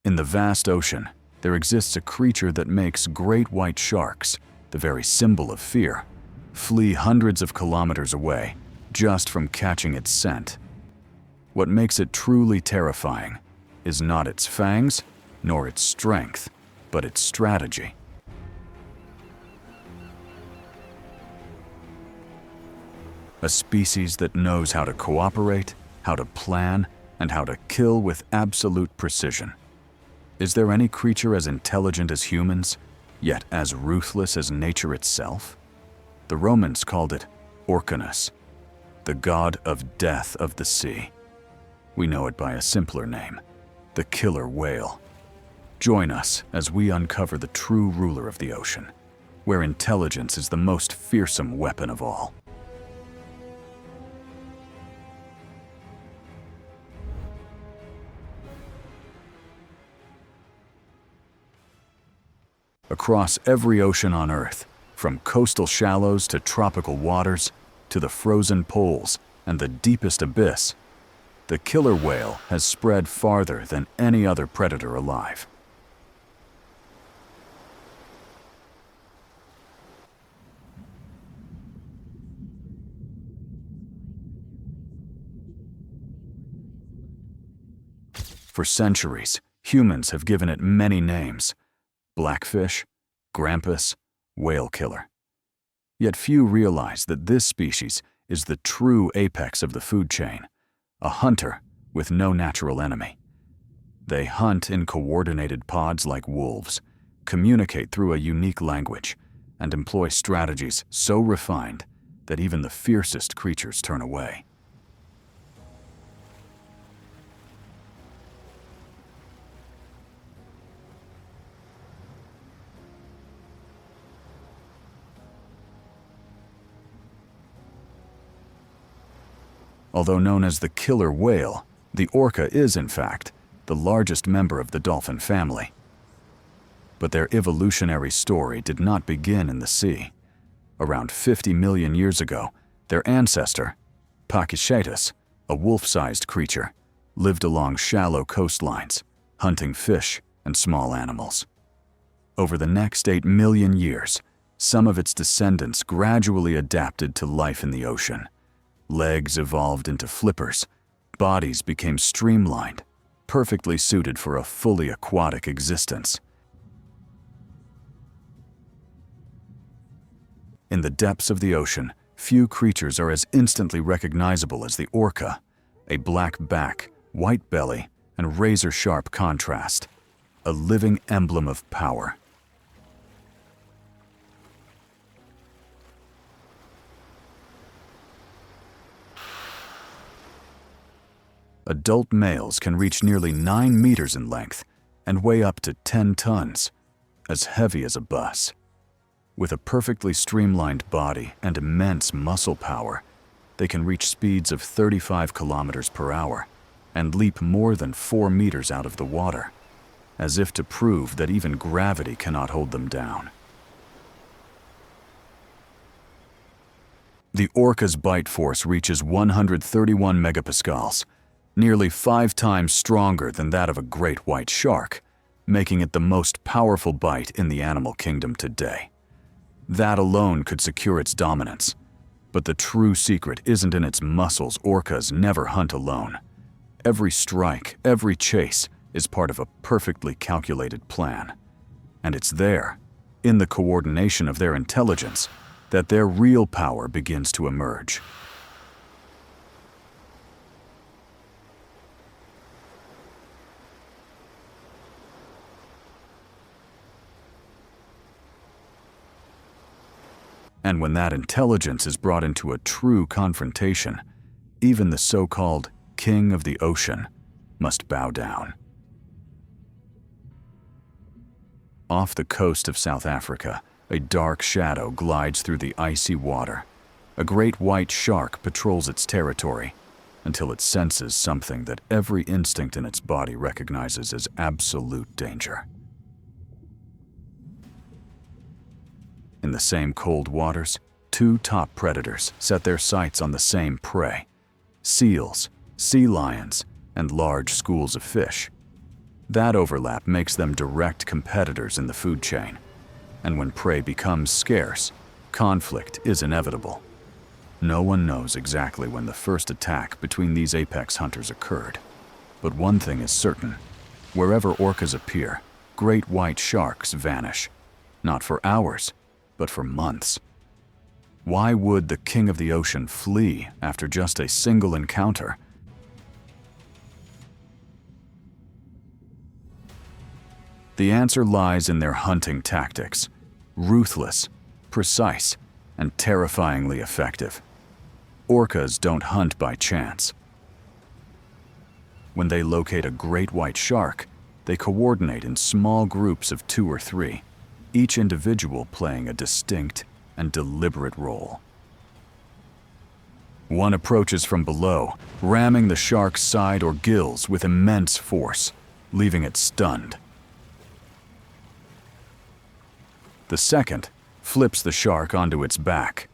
In the vast ocean, there exists a creature that makes great white sharks, the very symbol of fear, flee hundreds of kilometers away just from catching its scent. What makes it truly terrifying is not its fangs, nor its strength, but its strategy. A species that knows how to cooperate, how to plan, and how to kill with absolute precision. Is there any creature as intelligent as humans, yet as ruthless as nature itself? The Romans called it Orcanus, the god of death of the sea. We know it by a simpler name, the killer whale. Join us as we uncover the true ruler of the ocean, where intelligence is the most fearsome weapon of all. Across every ocean on Earth, from coastal shallows to tropical waters, to the frozen poles and the deepest abyss, the killer whale has spread farther than any other predator alive. For centuries, humans have given it many names: blackfish, grampus, whale killer. Yet few realize that this species is the true apex of the food chain, a hunter with no natural enemy. They hunt in coordinated pods like wolves, communicate through a unique language, and employ strategies so refined that even the fiercest creatures turn away. Although known as the killer whale, the orca is, in fact, the largest member of the dolphin family. But their evolutionary story did not begin in the sea. Around 50 million years ago, their ancestor, Pachycetus, a wolf-sized creature, lived along shallow coastlines, hunting fish and small animals. Over the next 8 million years, some of its descendants gradually adapted to life in the ocean. Legs evolved into flippers, bodies became streamlined, perfectly suited for a fully aquatic existence. In the depths of the ocean, few creatures are as instantly recognizable as the orca, a black back, white belly, and razor-sharp contrast, a living emblem of power. Adult males can reach nearly 9 meters in length and weigh up to 10 tons, as heavy as a bus. With a perfectly streamlined body and immense muscle power, they can reach speeds of 35 kilometers per hour and leap more than 4 meters out of the water, as if to prove that even gravity cannot hold them down. The orca's bite force reaches 131 megapascals, nearly 5 times stronger than that of a great white shark, making it the most powerful bite in the animal kingdom today. That alone could secure its dominance. But the true secret isn't in its muscles. Orcas never hunt alone. Every strike, every chase, is part of a perfectly calculated plan. And it's there, in the coordination of their intelligence, that their real power begins to emerge. And when that intelligence is brought into a true confrontation, even the so-called king of the ocean must bow down. Off the coast of South Africa, a dark shadow glides through the icy water. A great white shark patrols its territory until it senses something that every instinct in its body recognizes as absolute danger. In the same cold waters, 2 top predators set their sights on the same prey: seals, sea lions, and large schools of fish. That overlap makes them direct competitors in the food chain. And when prey becomes scarce, conflict is inevitable. No one knows exactly when the first attack between these apex hunters occurred. But one thing is certain. Wherever orcas appear, great white sharks vanish. Not for hours, but for months. Why would the king of the ocean flee after just a single encounter? The answer lies in their hunting tactics. Ruthless, precise, and terrifyingly effective. Orcas don't hunt by chance. When they locate a great white shark, they coordinate in small groups of 2 or 3, each individual playing a distinct and deliberate role. One approaches from below, ramming the shark's side or gills with immense force, leaving it stunned. The second flips the shark onto its back,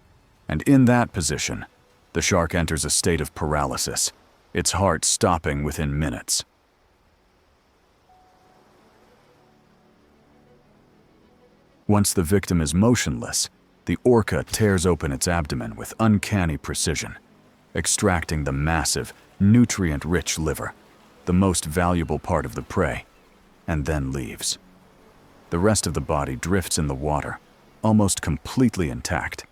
and in that position, the shark enters a state of paralysis, its heart stopping within minutes. Once the victim is motionless, the orca tears open its abdomen with uncanny precision, extracting the massive, nutrient-rich liver, the most valuable part of the prey, and then leaves. The rest of the body drifts in the water, almost completely intact.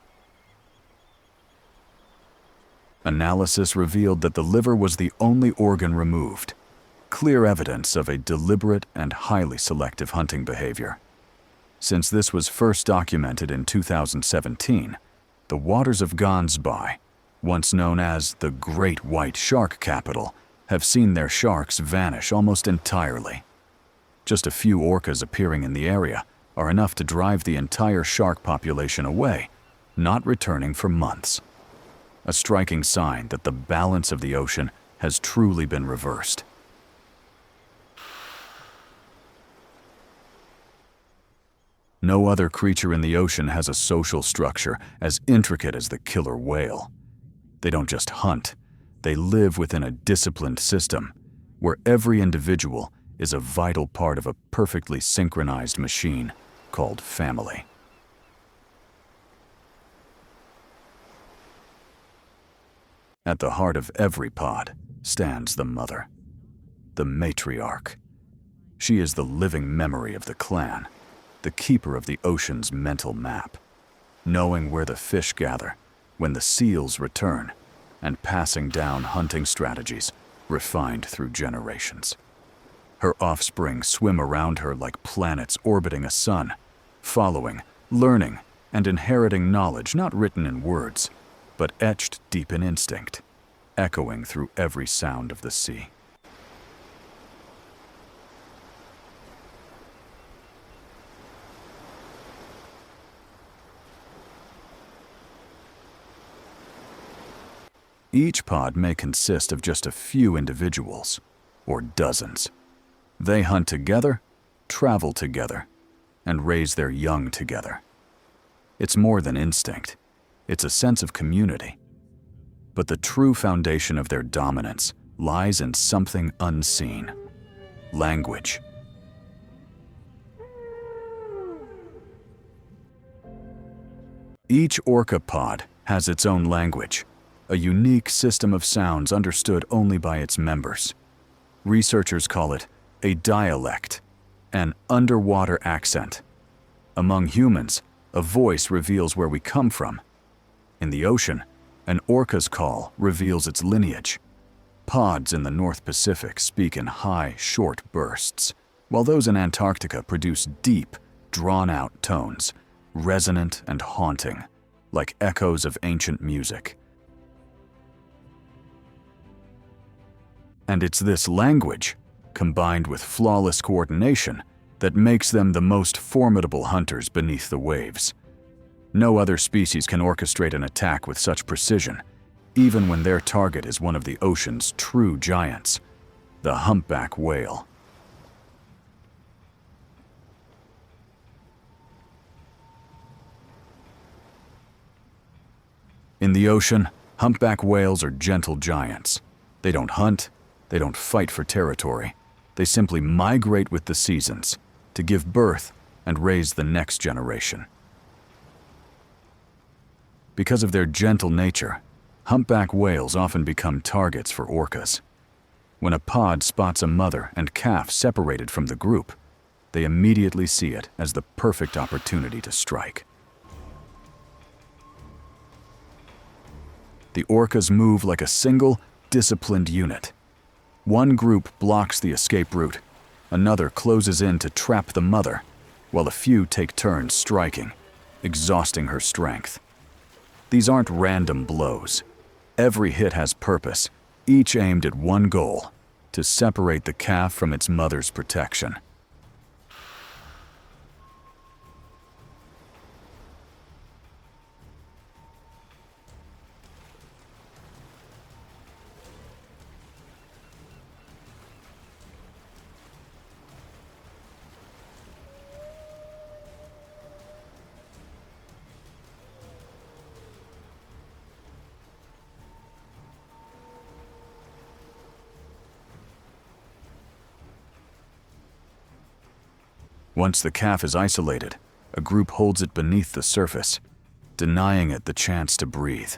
Analysis revealed that the liver was the only organ removed, clear evidence of a deliberate and highly selective hunting behavior. Since this was first documented in 2017, the waters of Gansbai, once known as the Great White Shark Capital, have seen their sharks vanish almost entirely. Just a few orcas appearing in the area are enough to drive the entire shark population away, not returning for months. A striking sign that the balance of the ocean has truly been reversed. No other creature in the ocean has a social structure as intricate as the killer whale. They don't just hunt, they live within a disciplined system, where every individual is a vital part of a perfectly synchronized machine called family. At the heart of every pod stands the mother, the matriarch. She is the living memory of the clan, the keeper of the ocean's mental map, knowing where the fish gather, when the seals return, and passing down hunting strategies refined through generations. Her offspring swim around her like planets orbiting a sun, following, learning, and inheriting knowledge not written in words, but etched deep in instinct, echoing through every sound of the sea. Each pod may consist of just a few individuals, or dozens. They hunt together, travel together, and raise their young together. It's more than instinct. It's a sense of community. But the true foundation of their dominance lies in something unseen: language. Each orca pod has its own language, a unique system of sounds understood only by its members. Researchers call it a dialect, an underwater accent. Among humans, a voice reveals where we come from. In the ocean, an orca's call reveals its lineage. Pods in the North Pacific speak in high, short bursts, while those in Antarctica produce deep, drawn-out tones, resonant and haunting, like echoes of ancient music. And it's this language, combined with flawless coordination, that makes them the most formidable hunters beneath the waves. No other species can orchestrate an attack with such precision, even when their target is one of the ocean's true giants, the humpback whale. In the ocean, humpback whales are gentle giants. They don't hunt, they don't fight for territory. They simply migrate with the seasons to give birth and raise the next generation. Because of their gentle nature, humpback whales often become targets for orcas. When a pod spots a mother and calf separated from the group, they immediately see it as the perfect opportunity to strike. The orcas move like a single, disciplined unit. One group blocks the escape route, another closes in to trap the mother, while a few take turns striking, exhausting her strength. These aren't random blows. Every hit has purpose, each aimed at one goal: to separate the calf from its mother's protection. Once the calf is isolated, a group holds it beneath the surface, denying it the chance to breathe.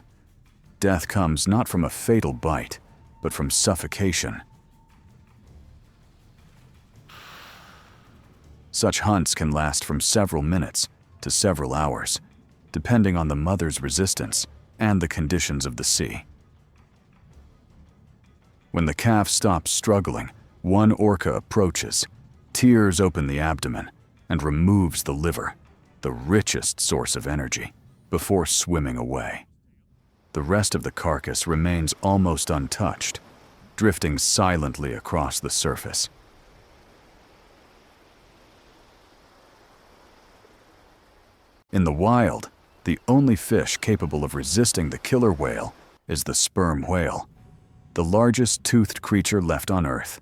Death comes not from a fatal bite, but from suffocation. Such hunts can last from several minutes to several hours, depending on the mother's resistance and the conditions of the sea. When the calf stops struggling, one orca approaches, tears open the abdomen, and removes the liver, the richest source of energy, before swimming away. The rest of the carcass remains almost untouched, drifting silently across the surface. In the wild, the only fish capable of resisting the killer whale is the sperm whale, the largest toothed creature left on Earth.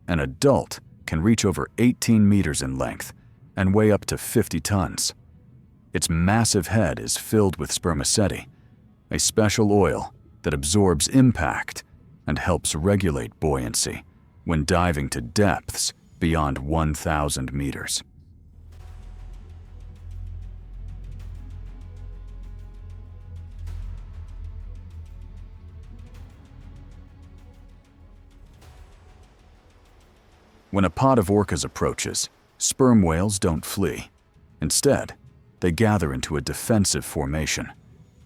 An adult can reach over 18 meters in length and weigh up to 50 tons. Its massive head is filled with spermaceti, a special oil that absorbs impact and helps regulate buoyancy when diving to depths beyond 1,000 meters. When a pod of orcas approaches, sperm whales don't flee. Instead, they gather into a defensive formation.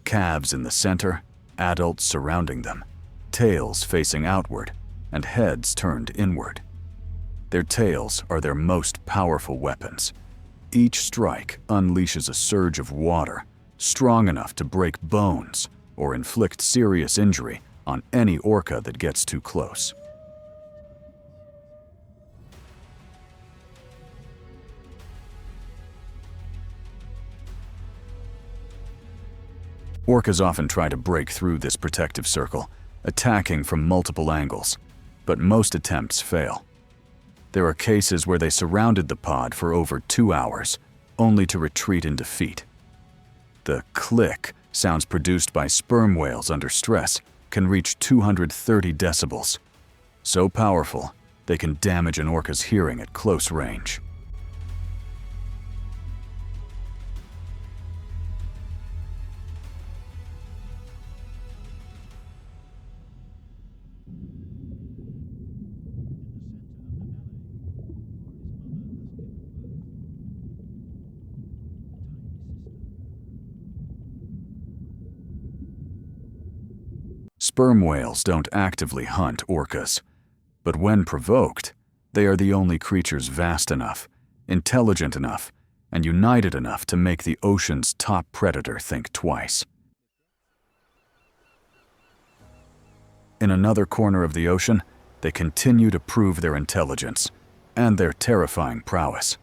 Calves in the center, adults surrounding them, tails facing outward, and heads turned inward. Their tails are their most powerful weapons. Each strike unleashes a surge of water, strong enough to break bones or inflict serious injury on any orca that gets too close. Orcas often try to break through this protective circle, attacking from multiple angles, but most attempts fail. There are cases where they surrounded the pod for over 2 hours, only to retreat in defeat. The click sounds produced by sperm whales under stress can reach 230 decibels. So powerful, they can damage an orca's hearing at close range. Sperm whales don't actively hunt orcas, but when provoked, they are the only creatures vast enough, intelligent enough, and united enough to make the ocean's top predator think twice. In another corner of the ocean, they continue to prove their intelligence and their terrifying prowess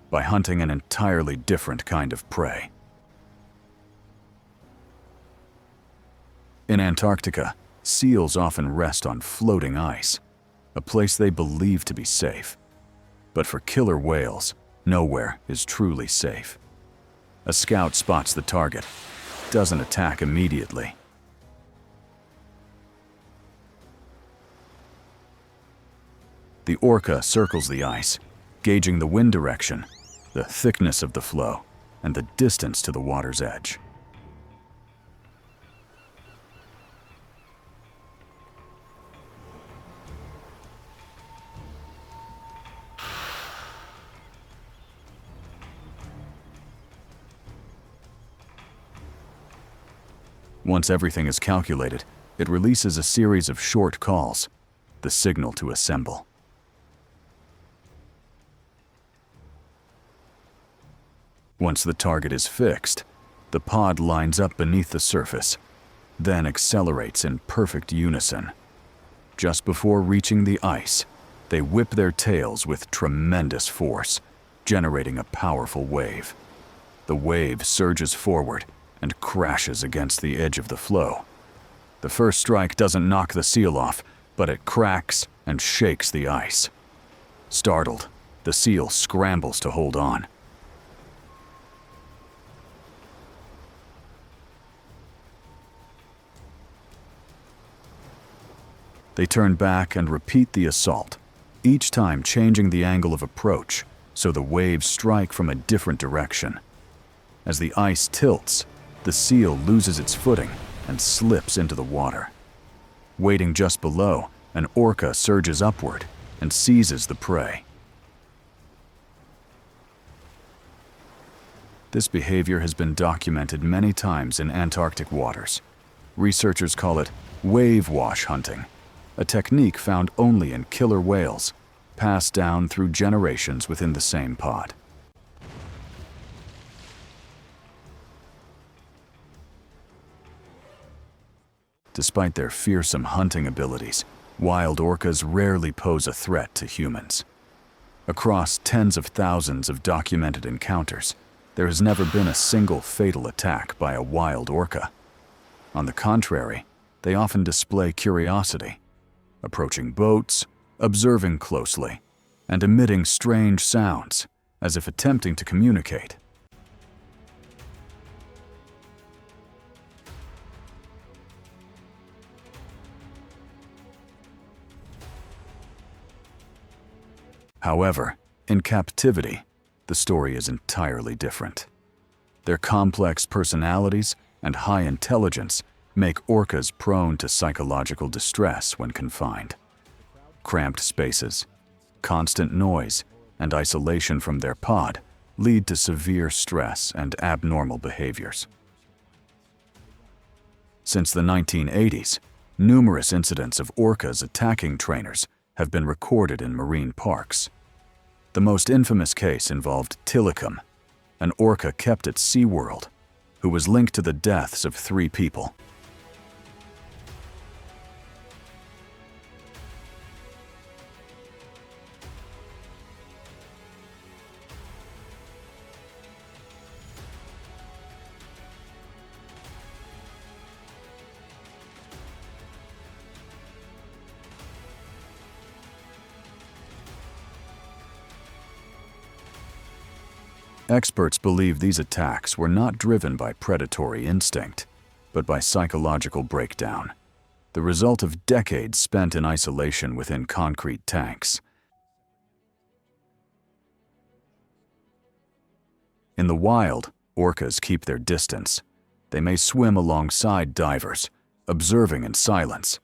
by hunting an entirely different kind of prey. In Antarctica, seals often rest on floating ice, a place they believe to be safe. But for killer whales, nowhere is truly safe. A scout spots the target, doesn't attack immediately. The orca circles the ice, gauging the wind direction, the thickness of the flow, and the distance to the water's edge. Once everything is calculated, it releases a series of short calls, the signal to assemble. Once the target is fixed, the pod lines up beneath the surface, then accelerates in perfect unison. Just before reaching the ice, they whip their tails with tremendous force, generating a powerful wave. The wave surges forward and crashes against the edge of the flow. The first strike doesn't knock the seal off, but it cracks and shakes the ice. Startled, the seal scrambles to hold on. They turn back and repeat the assault, each time changing the angle of approach so the waves strike from a different direction. As the ice tilts, the seal loses its footing and slips into the water. Waiting just below, an orca surges upward and seizes the prey. This behavior has been documented many times in Antarctic waters. Researchers call it wave wash hunting, a technique found only in killer whales, passed down through generations within the same pod. Despite their fearsome hunting abilities, wild orcas rarely pose a threat to humans. Across tens of thousands of documented encounters, there has never been a single fatal attack by a wild orca. On the contrary, they often display curiosity, approaching boats, observing closely, and emitting strange sounds, as if attempting to communicate. However, in captivity, the story is entirely different. Their complex personalities and high intelligence make orcas prone to psychological distress when confined. Cramped spaces, constant noise, and isolation from their pod lead to severe stress and abnormal behaviors. Since the 1980s, numerous incidents of orcas attacking trainers have been recorded in marine parks. The most infamous case involved Tilikum, an orca kept at SeaWorld, who was linked to the deaths of 3 people. Experts believe these attacks were not driven by predatory instinct, but by psychological breakdown, the result of decades spent in isolation within concrete tanks. In the wild, orcas keep their distance. They may swim alongside divers, observing in silence,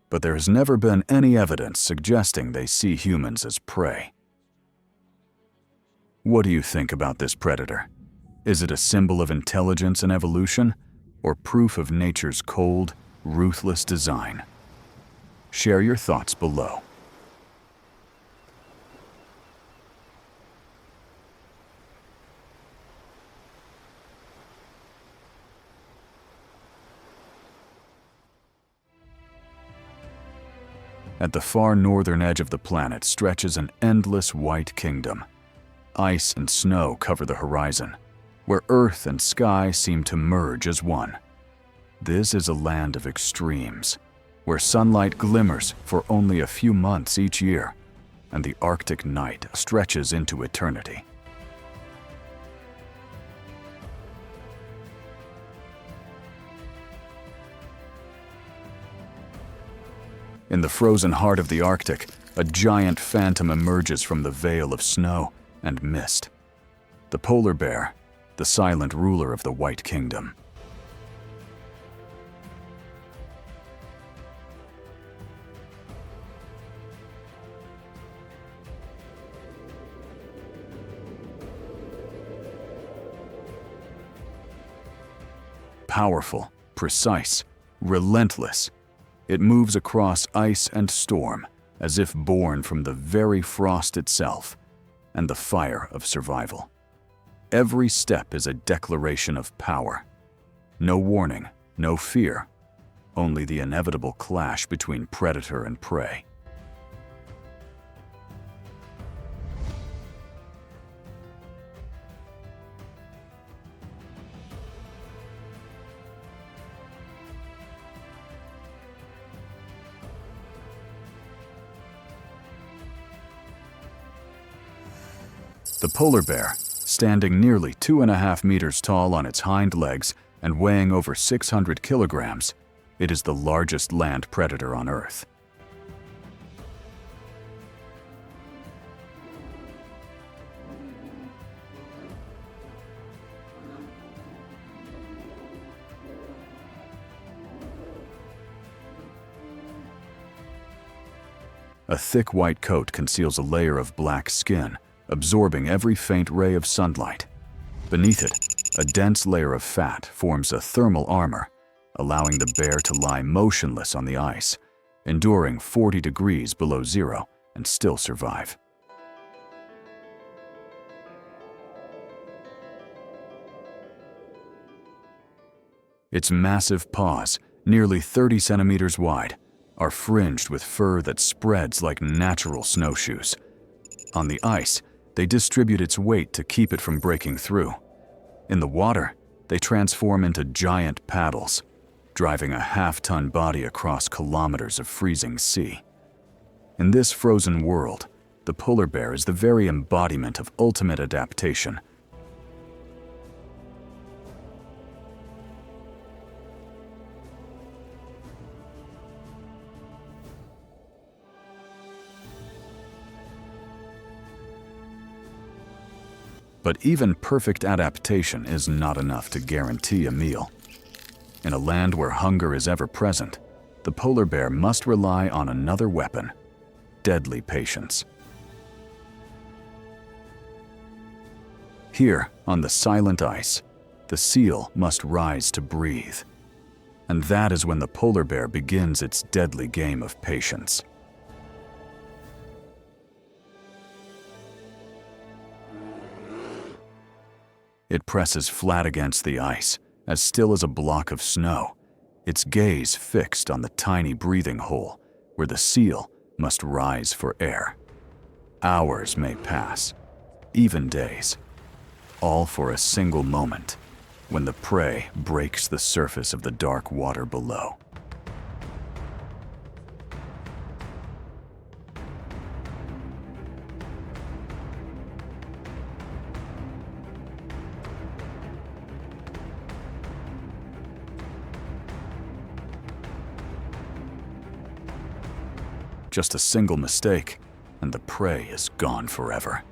but there has never been any evidence suggesting they see humans as prey. What do you think about this predator? Is it a symbol of intelligence and evolution, or proof of nature's cold, ruthless design? Share your thoughts below. At the far northern edge of the planet stretches an endless white kingdom. Ice and snow cover the horizon, where earth and sky seem to merge as one. This is a land of extremes, where sunlight glimmers for only a few months each year, and the Arctic night stretches into eternity. In the frozen heart of the Arctic, a giant phantom emerges from the veil of snow and mist. The polar bear, the silent ruler of the White Kingdom. Powerful, precise, relentless, it moves across ice and storm as if born from the very frost itself and the fire of survival. Every step is a declaration of power. No warning, no fear, only the inevitable clash between predator and prey. The polar bear, standing nearly 2.5 meters tall on its hind legs and weighing over 600 kilograms, it is the largest land predator on Earth. A thick white coat conceals a layer of black skin, absorbing every faint ray of sunlight. Beneath it, a dense layer of fat forms a thermal armor, allowing the bear to lie motionless on the ice, enduring 40 degrees below zero and still survive. Its massive paws, nearly 30 centimeters wide, are fringed with fur that spreads like natural snowshoes. On the ice, they distribute its weight to keep it from breaking through. In the water, they transform into giant paddles, driving a half-ton body across kilometers of freezing sea. In this frozen world, the polar bear is the very embodiment of ultimate adaptation. But even perfect adaptation is not enough to guarantee a meal. In a land where hunger is ever present, the polar bear must rely on another weapon: deadly patience. Here, on the silent ice, the seal must rise to breathe. And that is when the polar bear begins its deadly game of patience. It presses flat against the ice, as still as a block of snow, its gaze fixed on the tiny breathing hole where the seal must rise for air. Hours may pass, even days, all for a single moment when the prey breaks the surface of the dark water below. Just a single mistake, and the prey is gone forever.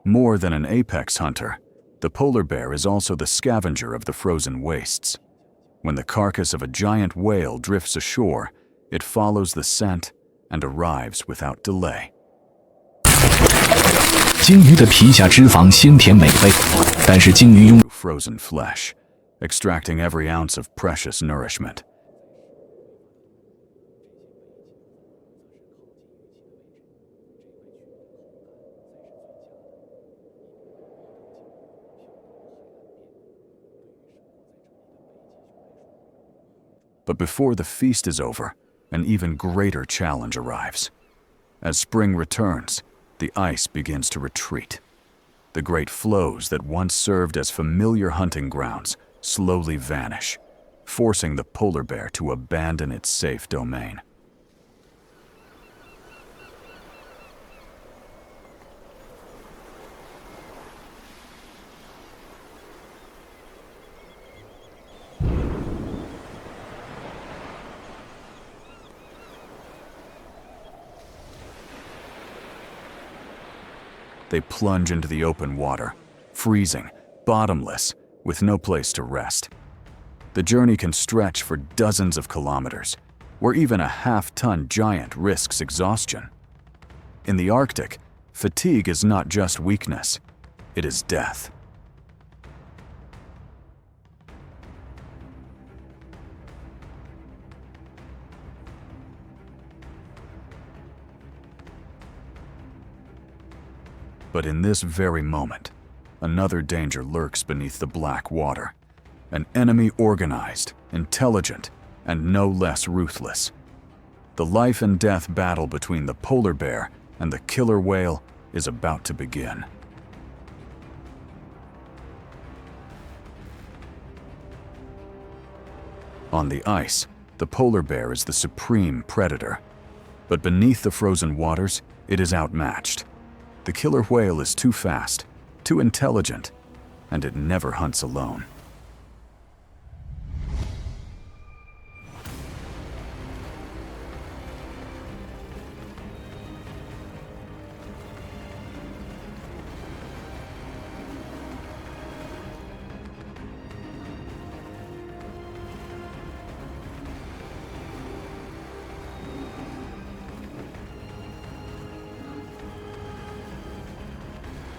More than an apex hunter, the polar bear is also the scavenger of the frozen wastes. When the carcass of a giant whale drifts ashore, it follows the scent and arrives without delay. 鲸鱼的皮下脂肪鲜甜美味，但是鲸鱼拥 Frozen flesh, extracting every ounce of precious nourishment. But before the feast is over, an even greater challenge arrives. As spring returns, the ice begins to retreat. The great floes that once served as familiar hunting grounds slowly vanish, forcing the polar bear to abandon its safe domain. They plunge into the open water, freezing, bottomless, with no place to rest. The journey can stretch for dozens of kilometers, where even a half-ton giant risks exhaustion. In the Arctic, fatigue is not just weakness, it is death. But in this very moment, another danger lurks beneath the black water. An enemy organized, intelligent, and no less ruthless. The life and death battle between the polar bear and the killer whale is about to begin. On the ice, the polar bear is the supreme predator. But beneath the frozen waters, it is outmatched. The killer whale is too fast, too intelligent, and it never hunts alone.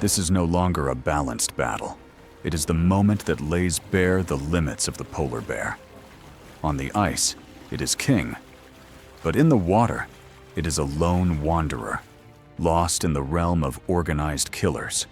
This is no longer a balanced battle. It is the moment that lays bare the limits of the polar bear. On the ice, it is king. But in the water, it is a lone wanderer, lost in the realm of organized killers.